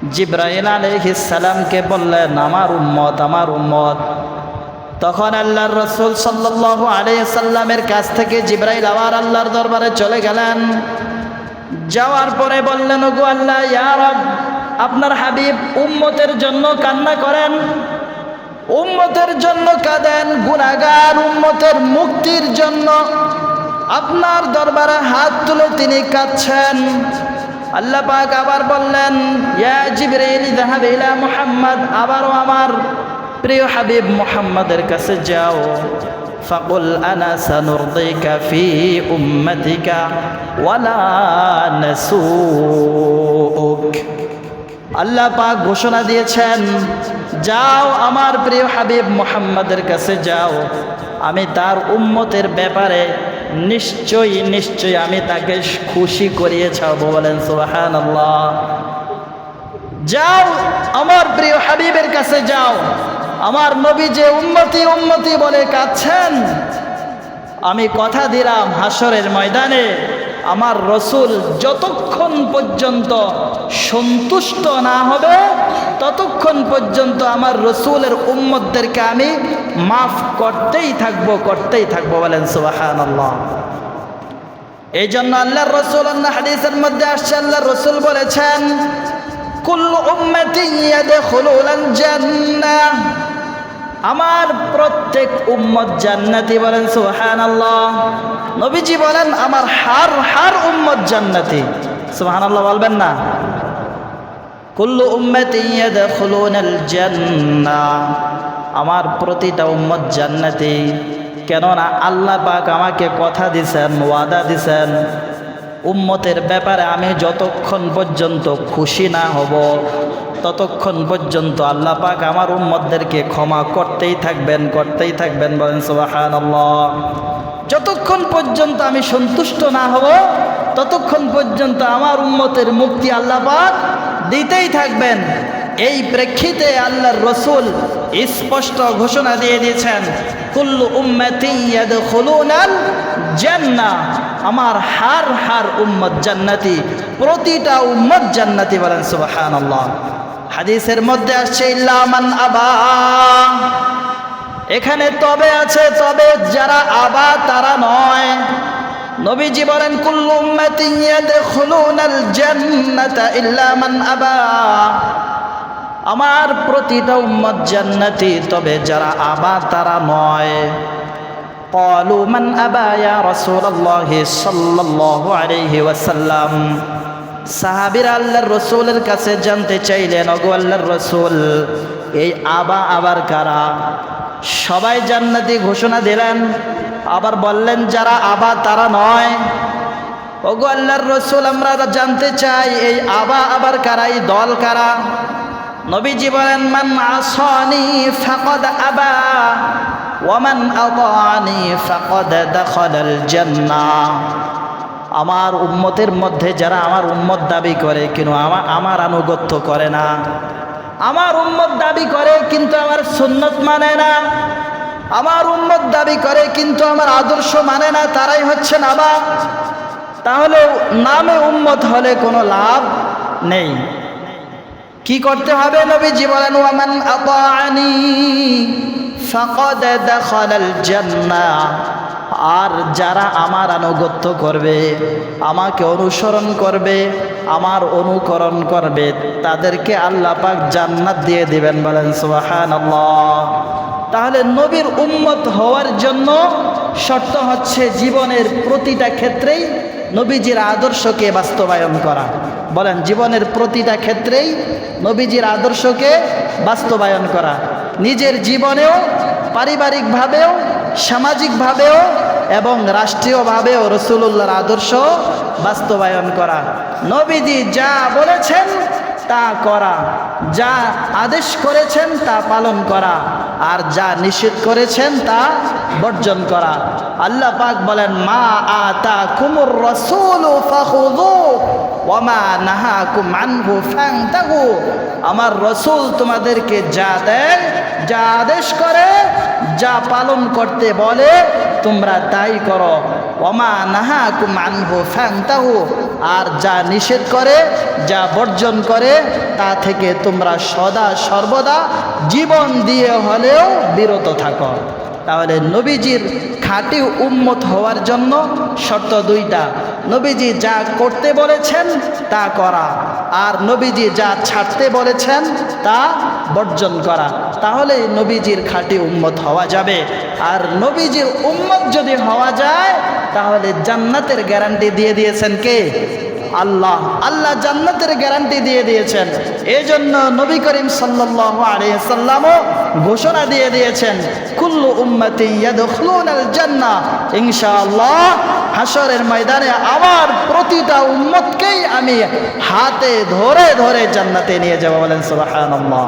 জিবরাইল আলাইহিস সালামকে বললেন, আমার উম্মত, আমার উম্মত। তখন আল্লাহর রাসূল সাল্লাল্লাহু আলাইহি সাল্লামের কাছ থেকে জিবরাইল আবার আল্লাহর দরবারে চলে গেলেন। যাওয়ার পরে বললেন, ওগো আল্লাহ, ইয়া রব, আপনার হাবিব উম্মতের জন্য কান্না করেন, উম্মতের জন্য কাঁদেন, গুনাহগার উম্মতের মুক্তির জন্য আপনার দরবারে হাত তুলে তিনি কাঁদছেন। আল্লাহ পাক আবার বললেন, ইয়া জিবরাইল যাহাব ইলা মুহাম্মদ, আবারও আমার প্রিয় হাবিব মুহাম্মাদের কাছে যাও। ফাকুল আনা সানুরদিকা ফি উম্মতিকা ওয়ালা নাসুক। আল্লাহ পাক ঘোষণা দিয়েছেন, যাও আমার প্রিয় হাবিব মুহাম্মাদের কাছে যাও, আমি তার উম্মতের ব্যাপারে নিশ্চয়ই নিশ্চয়ই আমি তাকে খুশি করিয়ে ছাড়বো। বলেন সুবহানাল্লাহ। যাও আমার প্রিয় হাবিবের কাছে যাও, আমার নবী যে উম্মতি উম্মতি বলে কাঁদছেন, আমি কথা দিলাম হাসরের ময়দানে আমার রসুল যতক্ষণ পর্যন্ত সন্তুষ্ট না হবে ততক্ষণ পর্যন্ত আমার রসুলের উম্মতদেরকে আমি মাফ করতেই থাকবো, করতেই থাকবো। বলেন সুবহানাল্লাহ। এই জন্য আল্লাহর রসুল আল্লাহ হাদিসের মধ্যে আসছে, আল্লাহর রসুল বলেছেন, কুল্লু উম্মতি ইয়াদখুলুল জান্নাহ, আমার প্রত্যেক উম্মত জান্নাতি। বলেন সুবহানাল্লাহ। নবীজি বলেন, আমার হার উম্মত জান্নাতি। সুবহানাল্লাহ বলবেন না? কুল্লু উম্মতি ইয়াদখুলুনাল জান্নাহ, আমার প্রতিটা উম্মত জান্নাতি। কেননা আল্লাহ পাক আমাকে কথা দিছেন, ওয়াদা দিছেন, উম্মতের ব্যাপারে আমি যতক্ষণ পর্যন্ত খুশি না হব ততক্ষণ পর্যন্ত আল্লাহ পাক আমার উম্মতদেরকে ক্ষমা করতেই থাকবেন, করতেই থাকবেন। বলেন সুবহানাল্লাহ। যতক্ষণ পর্যন্ত আমি সন্তুষ্ট না হব ততক্ষণ পর্যন্ত আমার উম্মতের মুক্তি আল্লাহ পাক দিতেই থাকবেন। এই প্রেক্ষিতে আল্লাহর রসুল স্পষ্ট ঘোষণা দিয়ে দিয়েছেন, কুল্লু উম্মতি ইয়াদখুলুনাল জান্নাহ, আমার হার উম্মত জান্নাতি, প্রতিটা উম্মত জান্নাতি। বলেন সুবহানাল্লাহ। হাদিসের মধ্যে আসছে, ইল্লা মান আবা, এখানে তবে আছে, তবে যারা আবা তারা নয়। নবীজি বলেন, কুল্লু উম্মতি ইয়াদখুলুনাল জান্নাতা ইল্লা মান আবা, আমার প্রতিটা উম্মত জান্নাতি, তবে যারা আবা তারা নয়। ক্বালু মান আবা ইয়া রাসূলুল্লাহ সাল্লাল্লাহু আলাইহি ওয়াসাল্লাম, সাহাবীরা আল্লাহর রাসূলের কাছে জানতে চাইলেন, ওগো আল্লাহর রাসূল, এই আবার কারা? সবাই জান্নাতি ঘোষণা দিলেন, আবার বললেন যারা আবা তারা নয়। ওগো আল্লাহর রাসূল, আমরা জানতে চাই এই আবার কারা, এই দল কারা? নবীজি বলেন, মান আসানি ফাকাদ আবা ওয়া মান আতাআনি ফাকাদ দাখালাল জান্নাহ, আমার উম্মতের মধ্যে যারা আমার উম্মত দাবি করে কিন্তু আমার আনুগত্য করে না, আমার উম্মত দাবি করে কিন্তু আমার সুন্নত মানে না, আমার উম্মত দাবি করে কিন্তু আমার আদর্শ মানে না, তারাই হচ্ছেন আবা। তাহলে নামে উম্মত হলে কোনো লাভ নেই। কি করতে হবে? নবীজি বলেন, ওয়া মান আতাআনি ফাকাদ দাখালাল জান্নাহ, আর যারা আমার আনুগত্য করবে, আমাকে অনুসরণ করবে, আমার অনুকরণ করবে, তাদেরকে আল্লাহ পাক জান্নাত দিয়ে দিবেন। বলেন সুবহানাল্লাহ। তাহলে নবীর উম্মত হওয়ার জন্য শর্ত হচ্ছে জীবনের প্রতিটা ক্ষেত্রেই নবীজির আদর্শকে বাস্তবায়ন করা। বলেন, জীবনের প্রতিটা ক্ষেত্রেই নবীজির আদর্শকে বাস্তবায়ন করা, নিজের জীবনেও, পারিবারিকভাবেও, সামাজিকভাবেও এবং রাষ্ট্রীয়ভাবেও রাসূলুল্লাহর আদর্শ বাস্তবায়ন করা। নবীজি যা বলেছেন তা করা, যা আদেশ করেছেন তা পালন করা, আর যা নিষেধ করেছেন তা বর্জন করা। আল্লাহ পাক বলেন, মা আতাকুমুর রাসূলু ফাখুযু ওয়া মা নাহাকুম আনহু ফান্তাহু, আমার রাসূল তোমাদেরকে যা দেয়, যা আদেশ করে, যা পালন করতে বলে তোমরা তাই করো। ওয়া মা নাহাকুম আনহু ফান্তাহু, আর যা নিষেধ করে, যা বর্জন করে, তা থেকে তোমরা সদা সর্বদা জীবন দিয়ে হলেও বিরত থাকো। তাহলে নবীজির খাঁটি উম্মত হওয়ার জন্য শর্ত দুইটা: নবীজি যা করতে বলেছেন তা করা, আর নবীজি যা ছাড়তে বলেছেন তা বর্জন করা। তাহলে নবীজির খাঁটি উম্মত হওয়া যাবে। আর নবীজির উম্মত যদি হওয়া যায় তাহলে জান্নাতের গ্যারান্টি দিয়ে দিয়েছেন কে? আল্লাহ। আল্লাহ জান্নাতের গ্যারান্টি দিয়ে দিয়েছেন। এই জন্য নবী করিম সাল্লাল্লাহু আলাইহি সাল্লামও ঘোষণা দিয়ে দিয়েছেন, কুল্লু উম্মতি ইয়াদখুলুনাল জান্নাহ, ইনশাআল্লাহ হাশরের ময়দানে আমার প্রতিটা উম্মতকেই আমি হাতে ধরে ধরে জান্নাতে নিয়ে যাব। বলেন সুবহানাল্লাহ।